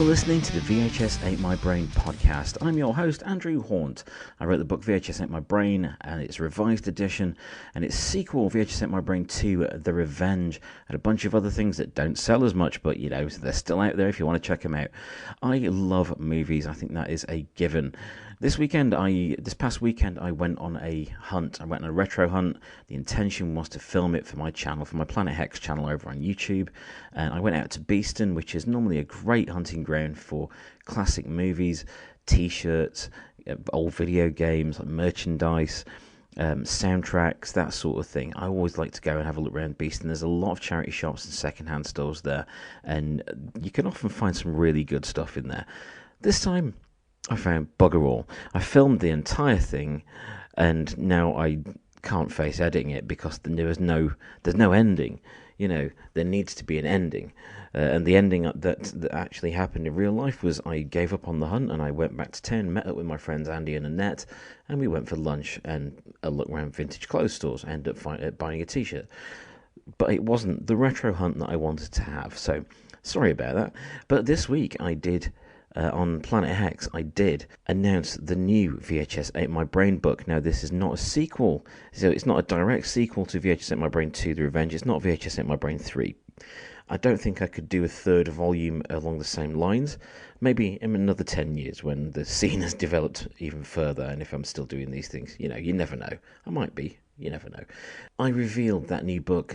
listening to the VHS Ate My Brain podcast. I'm your host, Andrew Hornt. I wrote the book VHS Ate My Brain and its revised edition and its sequel, VHS Ate My Brain 2, The Revenge, and a bunch of other things that don't sell as much, but they're still out there if you want to check them out. I love movies. I think that is a given. This past weekend, I went on a hunt. I went on a retro hunt. The intention was to film it for my channel, for my Planet Hex channel over on YouTube. And I went out to Beeston, which is normally a great hunting ground for classic movies, T-shirts, old video games, like merchandise, soundtracks, that sort of thing. I always like to go and have a look around Beeston. There's a lot of charity shops and second-hand stores there, and you can often find some really good stuff in there. This time, I found bugger all. I filmed the entire thing, and now I can't face editing it because there's no ending. There needs to be an ending. And the ending that actually happened in real life was I gave up on the hunt and I went back to town, met up with my friends Andy and Annette, and we went for lunch and a look around vintage clothes stores. I ended up buying a T-shirt. But it wasn't the retro hunt that I wanted to have, so sorry about that. But this week I did... on Planet Hex, I did announce the new VHS Ate My Brain book. Now, this is not a sequel, so it's not a direct sequel to VHS Ate My Brain 2, The Revenge. It's not VHS Ate My Brain 3. I don't think I could do a third volume along the same lines. Maybe in another 10 years when the scene has developed even further, and if I'm still doing these things, you never know. I might be. You never know. I revealed that new book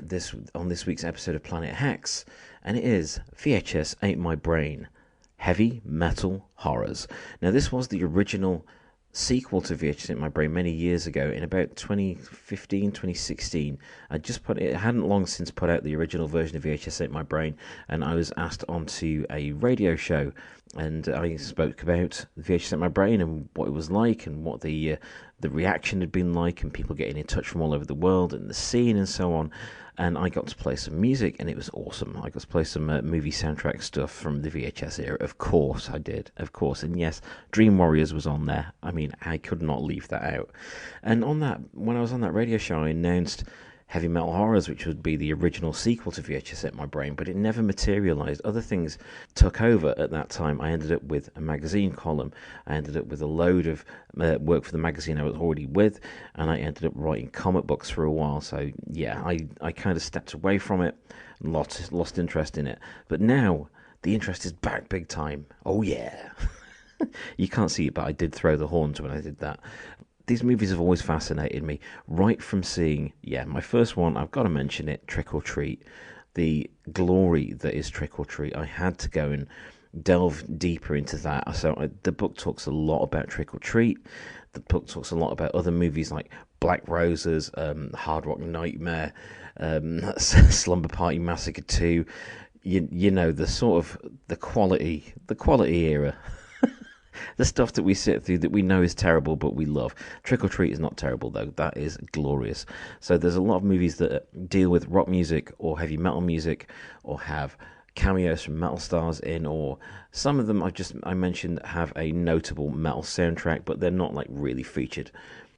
on this week's episode of Planet Hex, and it is VHS Ate My Brain, Heavy Metal Horrors. Now, this was the original sequel to VHS Ate My Brain many years ago, in about 2015, 2016. It hadn't long since put out the original version of VHS Ate My Brain, and I was asked onto a radio show, and I spoke about VHS Ate My Brain and what it was like, and what the reaction had been like, and people getting in touch from all over the world, and the scene, and so on. And I got to play some music, and it was awesome. I got to play some movie soundtrack stuff from the VHS era. Of course I did, of course. And yes, Dream Warriors was on there. I mean, I could not leave that out. And when I was on that radio show, I announced Heavy Metal Horrors, which would be the original sequel to VHS Ate My Brain, but it never materialized. Other things took over at that time. I ended up with a magazine column. I ended up with a load of work for the magazine I was already with, and I ended up writing comic books for a while. So yeah, I kind of stepped away from it, lost interest in it. But now the interest is back big time. Oh yeah. You can't see it, but I did throw the horns when I did that. These movies have always fascinated me, right from seeing, my first one, I've got to mention it, Trick or Treat. The glory that is Trick or Treat. I had to go and delve deeper into that. So the book talks a lot about Trick or Treat. The book talks a lot about other movies like Black Roses, Hard Rock Nightmare, Slumber Party Massacre 2. The quality era. The stuff that we sit through that we know is terrible, but we love. Trick or Treat is not terrible, though. That is glorious. So there's a lot of movies that deal with rock music or heavy metal music, or have cameos from metal stars in, or some of them I mentioned have a notable metal soundtrack, but they're not like really featured.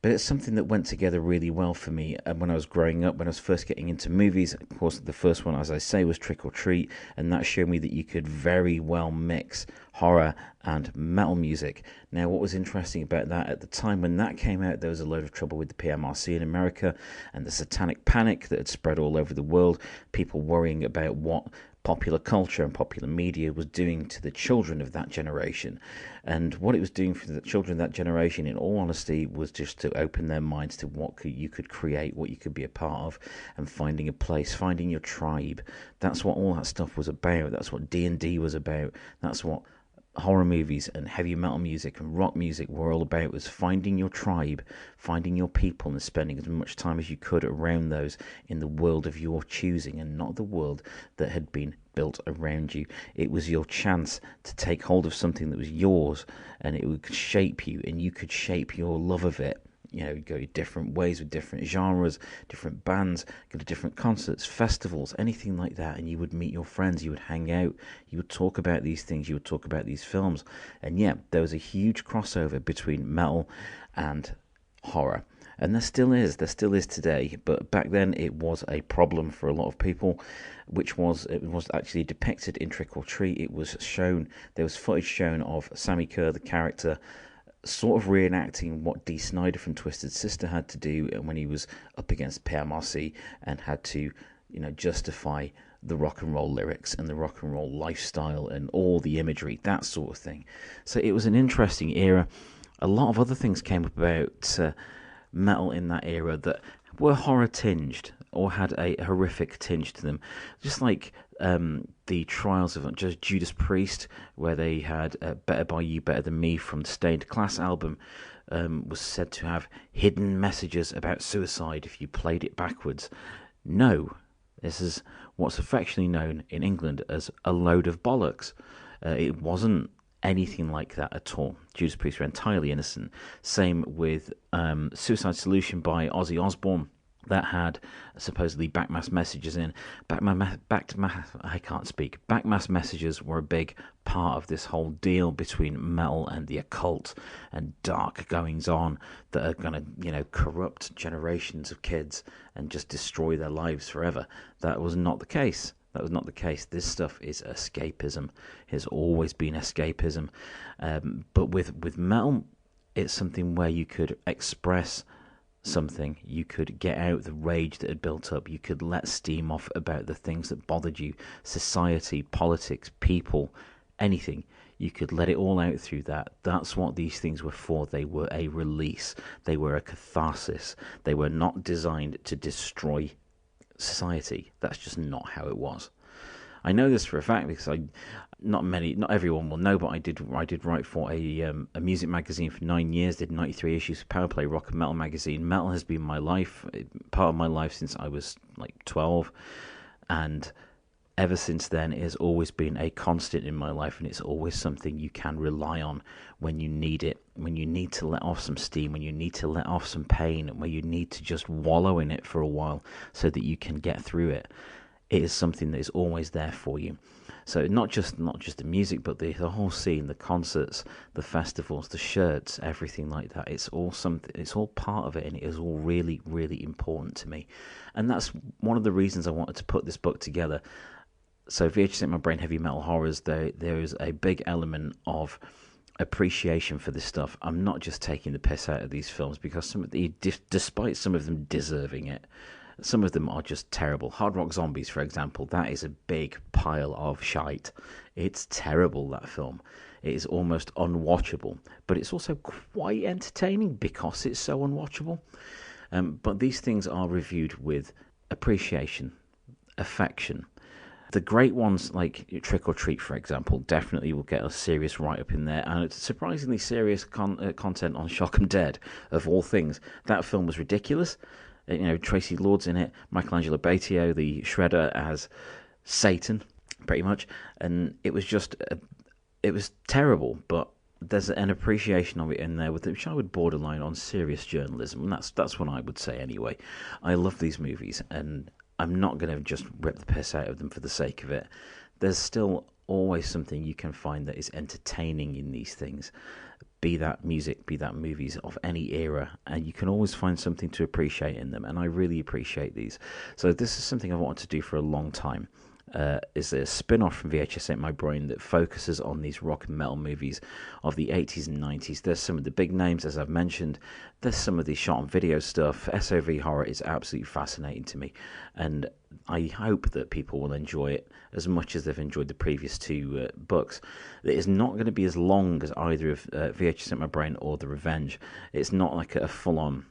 But it's something that went together really well for me when I was growing up, when I was first getting into movies. Of course, the first one, as I say, was Trick or Treat, and that showed me that you could very well mix horror and metal music. Now, what was interesting about that, at the time when that came out, there was a load of trouble with the PMRC in America, and the satanic panic that had spread all over the world, people worrying about what popular culture and popular media was doing to the children of that generation. And what it was doing for the children of that generation, in all honesty, was just to open their minds to what you could create, what you could be a part of, and finding a place, finding your tribe. That's what all that stuff was about. That's what D&D was about. That's what horror movies and heavy metal music and rock music were all about, was finding your tribe, finding your people, and spending as much time as you could around those in the world of your choosing, and not the world that had been built around you. It was your chance to take hold of something that was yours, and it would shape you, and you could shape your love of it. Go different ways with different genres, different bands, go to different concerts, festivals, anything like that, and you would meet your friends, you would hang out, you would talk about these things, you would talk about these films. And there was a huge crossover between metal and horror. And there still is today, but back then it was a problem for a lot of people, it was actually depicted in Trick or Treat. There was footage shown of Sammy Kerr, the character, sort of reenacting what Dee Snider from Twisted Sister had to do when he was up against Pierre Marcy and had to, justify the rock and roll lyrics and the rock and roll lifestyle and all the imagery, that sort of thing. So it was an interesting era. A lot of other things came up about metal in that era that were horror tinged or had a horrific tinge to them, just like the trials of just Judas Priest, where they had Better By You, Better Than Me from the Stained Class album, was said to have hidden messages about suicide if you played it backwards. No, this is what's affectionately known in England as a load of bollocks. It wasn't anything like that at all. Judas Priest were entirely innocent. Same with Suicide Solution by Ozzy Osbourne. That had supposedly backmass messages in. Backmass messages were a big part of this whole deal between metal and the occult and dark goings on that are going to, corrupt generations of kids and just destroy their lives forever. That was not the case. This stuff is escapism. It has always been escapism. But with metal, it's something where you could express something. You could get out the rage that had built up. You could let steam off about the things that bothered you. Society, politics, people, anything. You could let it all out through that. That's what these things were for. They were a release. They were a catharsis. They were not designed to destroy society. That's just not how it was. I know this for a fact because not everyone will know, but I did write for a music magazine for 9 years. Did 93 issues of Powerplay Rock and Metal magazine. Metal has been my life, part of my life since I was like 12, and ever since then it has always been a constant in my life, and it's always something you can rely on when you need it, when you need to let off some steam, when you need to let off some pain, when you need to just wallow in it for a while so that you can get through it. It is something that is always there for you. So not just the music, but the whole scene, the concerts, the festivals, the shirts, everything like that. It's all something. It's all part of it, and it is all really, really important to me. And that's one of the reasons I wanted to put this book together. So VHS Ate My Brain Heavy Metal Horrors, there is a big element of appreciation for this stuff. I'm not just taking the piss out of these films because despite some of them deserving it, some of them are just terrible. Hard Rock Zombies, for example, that is a big pile of shite. It's terrible, that film. It is almost unwatchable, but it's also quite entertaining because it's so unwatchable. But these things are reviewed with appreciation, affection. The great ones like Trick or Treat, for example, definitely will get a serious write-up in there, and it's surprisingly serious content on Shock 'Em Dead, of all things. That film was ridiculous. Tracy Lord's in it, Michelangelo Batio, the Shredder, as Satan, pretty much, and it was it was terrible, but there's an appreciation of it in there, which I would borderline on serious journalism, and that's what I would say anyway. I love these movies, and I'm not going to just rip the piss out of them for the sake of it. There's still always something you can find that is entertaining in these things. Be that music, be that movies of any era, and you can always find something to appreciate in them, and I really appreciate these. So this is something I've wanted to do for a long time. Is a spin-off from VHS Ate My Brain that focuses on these rock and metal movies of the 80s and 90s. There's some of the big names, as I've mentioned. There's some of the shot-on-video stuff. SOV horror is absolutely fascinating to me, and I hope that people will enjoy it as much as they've enjoyed the previous two books. It is not going to be as long as either of VHS Ate My Brain or The Revenge. It's not like a full-on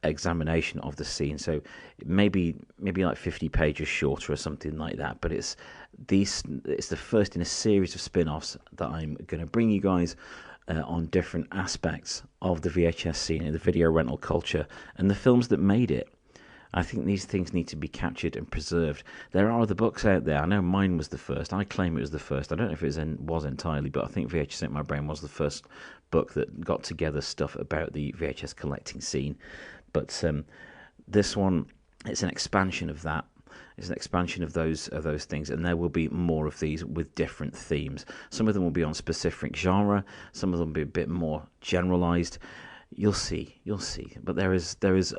examination of the scene, so maybe like 50 pages shorter or something like that, but it's the first in a series of spin-offs that I'm going to bring you guys on different aspects of the VHS scene and the video rental culture and the films that made it. I think these things need to be captured and preserved. There are other books out there. I know mine was the first. I claim it was the first. I don't know if it was entirely, but I think VHS Ate My Brain was the first book that got together stuff about the VHS collecting scene. But this one, it's an expansion of that. It's an expansion of those things, and there will be more of these with different themes. Some of them will be on specific genre. Some of them will be a bit more generalized. You'll see. But there is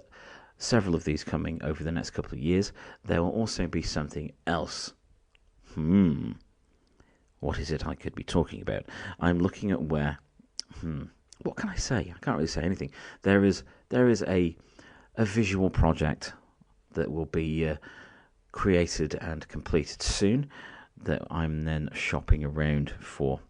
several of these coming over the next couple of years. There will also be something else. What is it I could be talking about? I'm looking at where. What can I say? I can't really say anything. There is a visual project that will be created and completed soon that I'm then shopping around for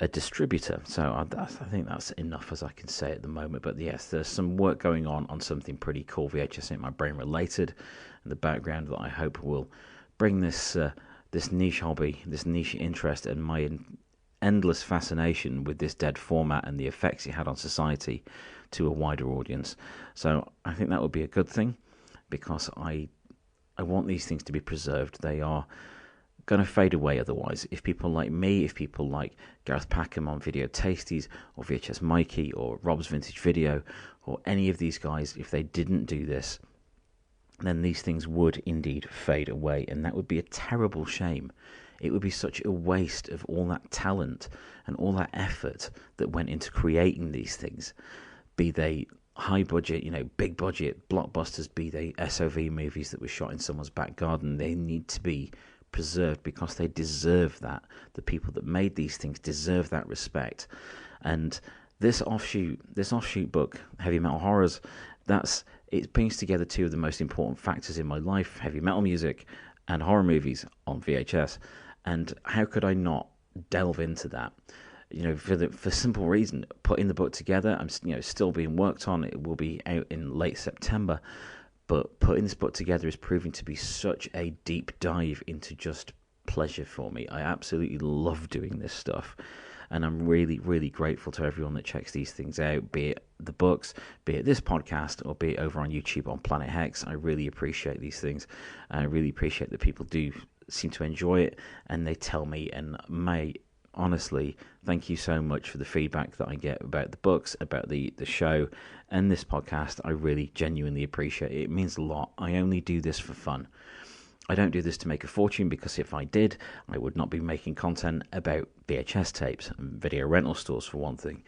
a distributor. So I think that's enough as I can say at the moment. But yes, there's some work going on something pretty cool, VHS Ate My Brain related, in the background that I hope will bring this niche hobby, this niche interest, and my endless fascination with this dead format and the effects it had on society to a wider audience. So I think that would be a good thing, because I want these things to be preserved. They are going to fade away otherwise. If people like me, if people like Gareth Packham on Video Tasties, or VHS Mikey, or Rob's Vintage Video, or any of these guys, if they didn't do this, then these things would indeed fade away, and that would be a terrible shame. It would be such a waste of all that talent and all that effort that went into creating these things, be they high budget, big budget blockbusters, be they SOV movies that were shot in someone's back garden. They need to be preserved because they deserve that. The people that made these things deserve that respect. And this offshoot book, Heavy Metal Horrors, it brings together two of the most important factors in my life: heavy metal music and horror movies on VHS. And how could I not delve into that? For simple reason, putting the book together, I'm still being worked on. It will be out in late September, but putting this book together is proving to be such a deep dive into just pleasure for me. I absolutely love doing this stuff, and I'm really, really grateful to everyone that checks these things out, be it the books, be it this podcast, or be it over on YouTube on Planet Hex. I really appreciate these things. I really appreciate that people do seem to enjoy it, and they tell me, and honestly, thank you so much for the feedback that I get about the books, about the show, and this podcast. I really genuinely appreciate it. It means a lot. I only do this for fun. I don't do this to make a fortune, because if I did, I would not be making content about VHS tapes and video rental stores, for one thing.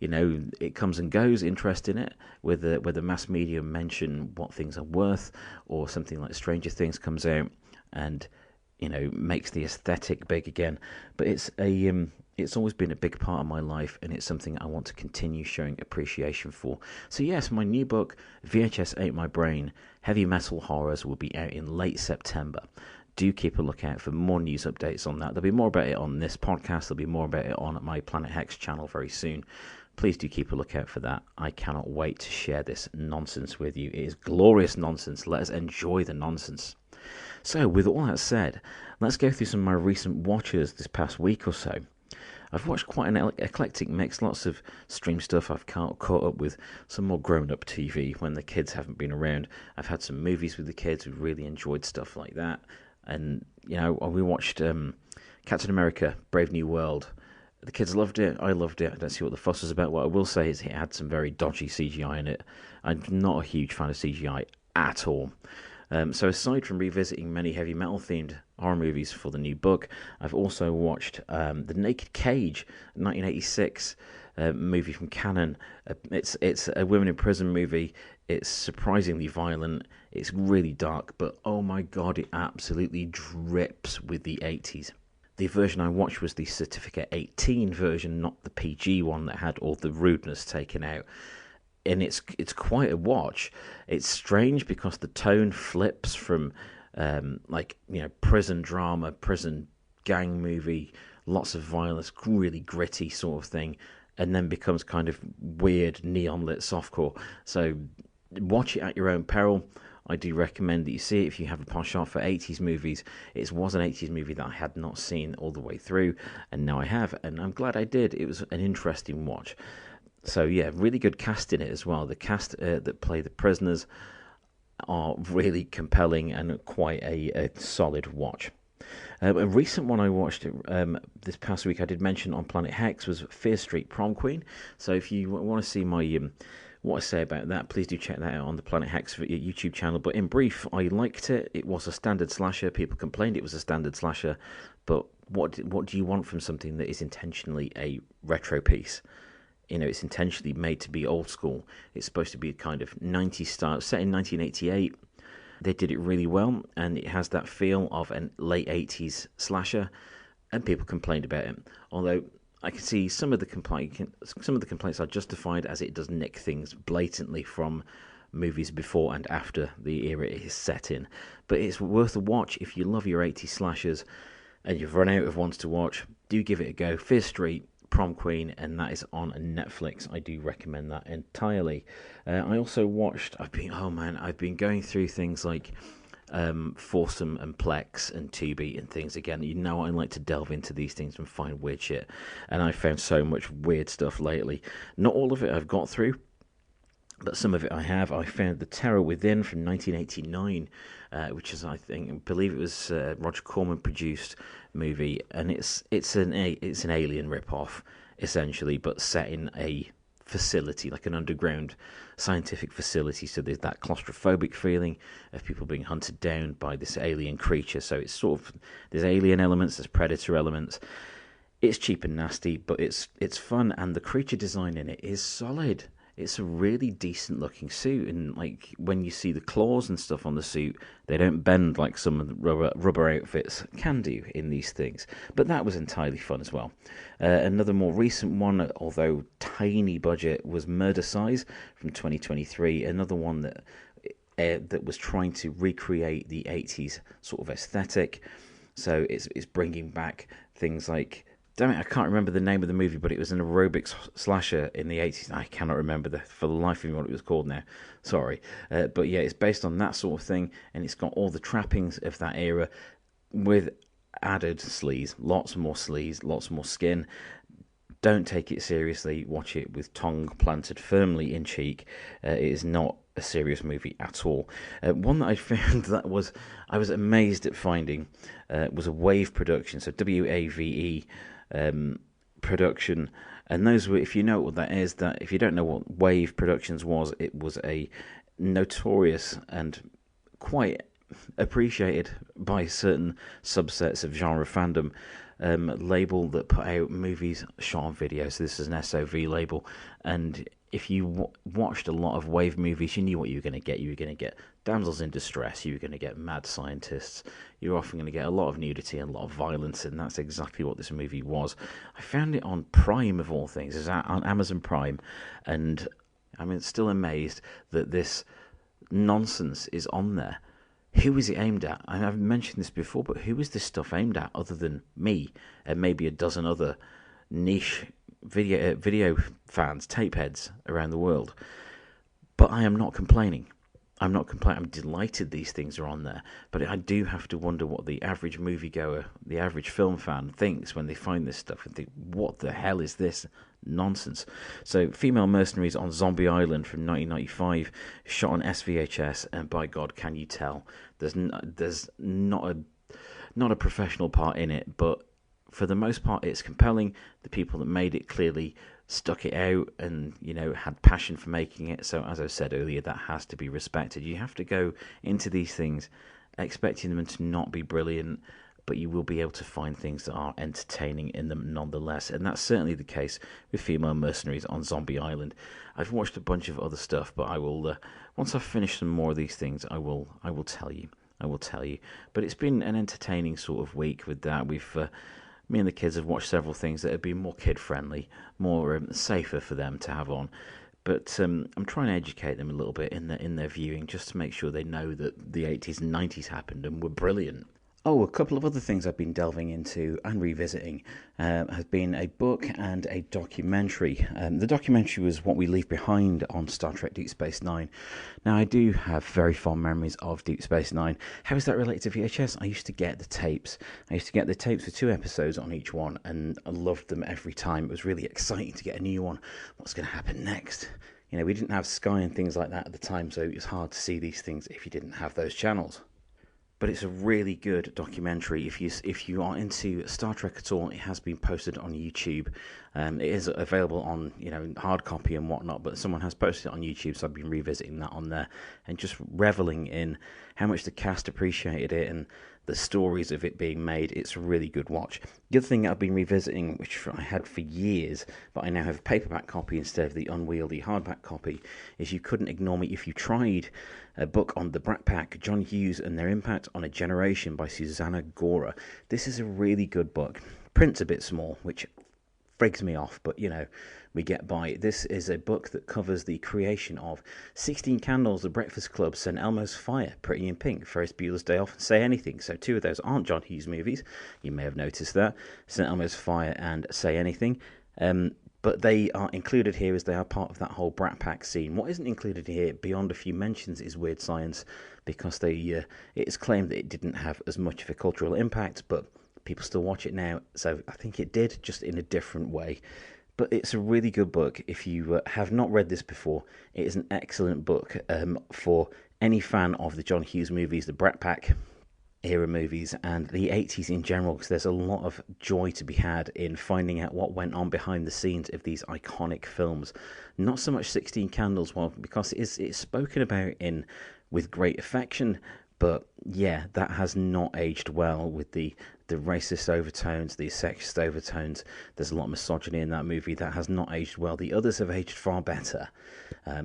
It comes and goes, interest in it, whether mass media mention what things are worth, or something like Stranger Things comes out and makes the aesthetic big again. But it's always been a big part of my life, and it's something I want to continue showing appreciation for. So yes, my new book, VHS Ate My Brain, Heavy Metal Horrors, will be out in late September. Do keep a lookout for more news updates on that. There'll be more about it on this podcast. There'll be more about it on my Planet Hex channel very soon. Please do keep a lookout for that. I cannot wait to share this nonsense with you. It is glorious nonsense. Let us enjoy the nonsense. So, with all that said, let's go through some of my recent watches this past week or so. I've watched quite an eclectic mix, lots of stream stuff. I've caught up with some more grown-up TV when the kids haven't been around. I've had some movies with the kids who really enjoyed stuff like that. And, we watched Captain America, Brave New World. The kids loved it. I loved it. I don't see what the fuss was about. What I will say is it had some very dodgy CGI in it. I'm not a huge fan of CGI at all. So aside from revisiting many heavy metal themed horror movies for the new book, I've also watched The Naked Cage, 1986 movie from Canon. It's a women in prison movie. It's surprisingly violent. It's really dark, but oh my god, it absolutely drips with the 80s. The version I watched was the Certificate 18 version, not the PG one that had all the rudeness taken out. And it's quite a watch. It's strange because the tone flips from prison drama, prison gang movie, lots of violence, really gritty sort of thing, and then becomes kind of weird neon lit softcore. So watch it at your own peril. I do recommend that you see it if you have a penchant for 80s movies. It was an 80s movie that I had not seen all the way through, and now I have, and I'm glad I did. It was an interesting watch. So yeah, really good cast in it as well. The cast that play the prisoners are really compelling and quite a solid watch. A recent one I watched this past week, I did mention on Planet Hex, was Fear Street Prom Queen. So if you want to see my what I say about that, please do check that out on the Planet Hex YouTube channel. But in brief, I liked it. It was a standard slasher. People complained it was a standard slasher, but what do you want from something that is intentionally a retro piece? it's intentionally made to be old school. It's supposed to be kind of 90s style, set in 1988. They did it really well, and it has that feel of a late 80s slasher, and people complained about it. Although I can see some of the complaints are justified, as it does nick things blatantly from movies before and after the era it is set in. But it's worth a watch if you love your 80s slashers and you've run out of ones to watch. Do give it a go. Fear Street, Prom Queen, and that is on Netflix. I do recommend that entirely. I also watched. I've been going through things like Foursome and Plex and Tubi and things again. I like to delve into these things and find weird shit, and I found so much weird stuff lately. Not all of it I've got through, but some of it I have. I found The Terror Within from 1989, which is, I believe it was Roger Corman produced movie, and it's an alien ripoff essentially, but set in a facility, like an underground scientific facility. So there's that claustrophobic feeling of people being hunted down by this alien creature. So it's sort of, there's alien elements, there's predator elements. It's cheap and nasty, but it's fun, and the creature design in it is solid. It's a really decent looking suit, and like when you see the claws and stuff on the suit, they don't bend like some of the rubber outfits can do in these things. But that was entirely fun as well. Another more recent one, although tiny budget, was Murder Size from 2023. Another one that was trying to recreate the 80s sort of aesthetic. So it's bringing back things like, damn it, I can't remember the name of the movie, but it was an aerobics slasher in the 80s. I cannot remember for the life of me what it was called now. Sorry. But yeah, it's based on that sort of thing, and it's got all the trappings of that era with added sleaze. Lots more sleaze, lots more skin. Don't take it seriously. Watch it with tongue planted firmly in cheek. It is not a serious movie at all. One that I found that I was amazed at finding was a Wave production, so WAVE production, and those were, if you know what that is, that if you don't know what Wave Productions was, it was a notorious and quite appreciated by certain subsets of genre fandom label that put out movies shot on video. So this is an SOV label, and if you watched a lot of Wave movies, you knew what you were going to get. You were going to get damsels in distress, you were going to get mad scientists, you're often going to get a lot of nudity and a lot of violence, and that's exactly what this movie was. I found it on Prime, of all things. It's on Amazon Prime, and I'm still amazed that this nonsense is on there. Who is it aimed at? I've mentioned this before, but who is this stuff aimed at other than me and maybe a dozen other niche video fans, tape heads around the world? But I am not complaining. I'm delighted these things are on there, but I do have to wonder what the average moviegoer, the average film fan thinks when they find this stuff and think, what the hell is this nonsense? So, Female Mercenaries on Zombie Island from 1995, shot on SVHS, and by God, can you tell? There's not a professional part in it, but for the most part, it's compelling. The people that made it clearly stuck it out and, had passion for making it. So, as I said earlier, that has to be respected. You have to go into these things expecting them to not be brilliant, but you will be able to find things that are entertaining in them nonetheless. And that's certainly the case with Female Mercenaries on Zombie Island. I've watched a bunch of other stuff, but I will, once I've finished some more of these things, I will tell you. But it's been an entertaining sort of week with that. Me and the kids have watched several things that have been more kid-friendly, more safer for them to have on. But I'm trying to educate them a little bit in their viewing, just to make sure they know that the 80s and 90s happened and were brilliant. Oh, a couple of other things I've been delving into and revisiting has been a book and a documentary. The documentary was What We Leave Behind on Star Trek Deep Space Nine. Now, I do have very fond memories of Deep Space Nine. How is that related to VHS? I used to get the tapes. With 2 episodes on each one, and I loved them every time. It was really exciting to get a new one. What's going to happen next? We didn't have Sky and things like that at the time, so it was hard to see these things if you didn't have those channels. But it's a really good documentary. If you are into Star Trek at all, it has been posted on YouTube. It is available on hard copy and whatnot, but someone has posted it on YouTube, so I've been revisiting that on there and just reveling in how much the cast appreciated it and the stories of it being made. It's a really good watch. The other thing I've been revisiting, which I had for years, but I now have a paperback copy instead of the unwieldy hardback copy, is You Couldn't Ignore Me If You Tried, a book on the Brat Pack, John Hughes and Their Impact on a Generation by Susanna Gora. This is a really good book. Print's a bit small, which freaks me off, but we get by. This is a book that covers the creation of 16 Candles, The Breakfast Club, St. Elmo's Fire, Pretty in Pink, Ferris Bueller's Day Off, and Say Anything. So 2 of those aren't John Hughes movies. You may have noticed that. St. Elmo's Fire and Say Anything. But they are included here as they are part of that whole Brat Pack scene. What isn't included here, beyond a few mentions, is Weird Science, because it is claimed that it didn't have as much of a cultural impact, but people still watch it now, so I think it did, just in a different way. But it's a really good book. If you have not read this before, it is an excellent book for any fan of the John Hughes movies, the Brat Pack era movies, and the 80s in general, because there's a lot of joy to be had in finding out what went on behind the scenes of these iconic films. Not so much 16 Candles, well, because it's spoken about with great affection, but yeah, that has not aged well with the racist overtones, the sexist overtones. There's a lot of misogyny in that movie. That has not aged well. The others have aged far better,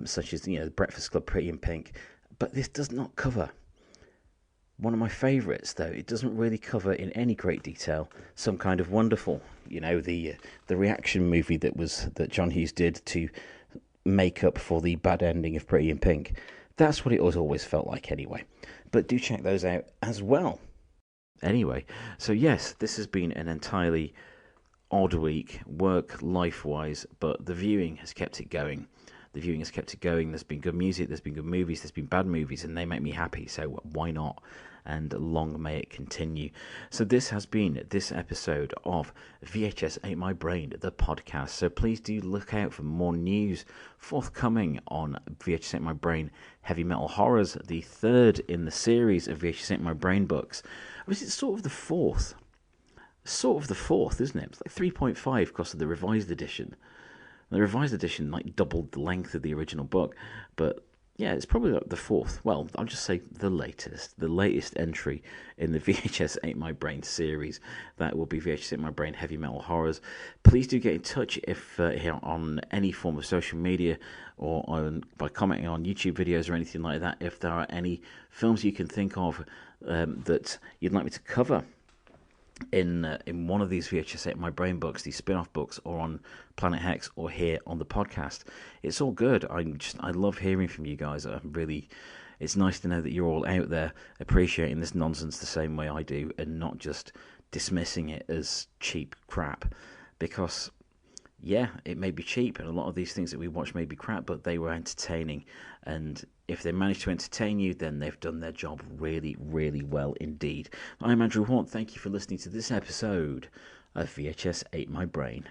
such as The Breakfast Club, Pretty in Pink. But this does not cover one of my favourites, though. It doesn't really cover in any great detail Some Kind of Wonderful. The reaction movie that John Hughes did to make up for the bad ending of Pretty in Pink. That's what it always felt like anyway. But do check those out as well. Anyway, so yes, this has been an entirely odd week, life-wise, but the viewing has kept it going. There's been good music, there's been good movies, there's been bad movies, and they make me happy, so why not? And long may it continue. So this has been this episode of VHS Ate My Brain, the podcast. So please do look out for more news forthcoming on VHS Ate My Brain Heavy Metal Horrors, the third in the series of VHS Ate My Brain books. Or is it sort of the fourth? Sort of the fourth, isn't it? It's like 3.5 because of the revised edition. The revised edition doubled the length of the original book, but yeah, it's probably the fourth. Well, I'll just say the latest entry in the VHS Ate My Brain series. That will be VHS Ate My Brain Heavy Metal Horrors. Please do get in touch if here on any form of social media or by commenting on YouTube videos or anything like that. If there are any films you can think of that you'd like me to cover in one of these VHS Ate My Brain books, these spin-off books, or on Planet Hex, or here on the podcast, it's all good. I love hearing from you guys. It's nice to know that you're all out there appreciating this nonsense the same way I do, and not just dismissing it as cheap crap. Because yeah, it may be cheap, and a lot of these things that we watch may be crap, but they were entertaining. And if they manage to entertain you, then they've done their job really, really well indeed. I'm Andrew Horn. Thank you for listening to this episode of VHS Ate My Brain.